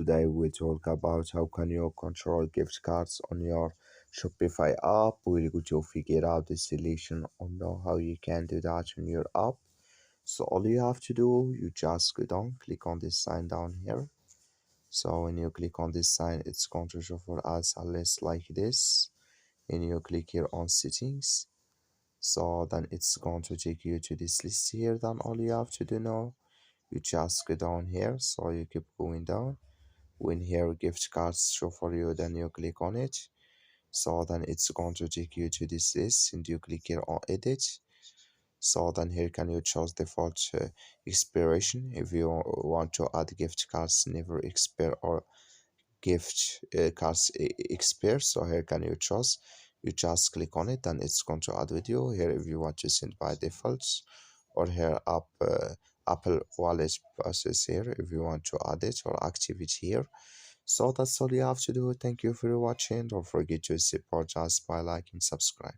Today we talk about how can you control gift cards on your Shopify app. We're going to figure out the solution or know how you can do that on your app. So all you have to do, you just go down, click on this sign down here. So when you click on this sign, it's going to show for us a list like this. And you click here on settings. So then it's going to take you to this list here. Then all you have to do now, you just go down here. So you keep going down. When here gift cards show for you, then you click on it. So then it's going to take you to this list and you click here on edit. So then here can you choose default expiration if you want to add gift cards never expire or gift cards expire. So here can you choose, you just click on it and it's going to add with you here if you want to send by defaults, or here Apple Wallet process here if you want to add it or activate it here. So that's all you have to do. Thank you for watching. Don't forget to support us by liking, subscribe.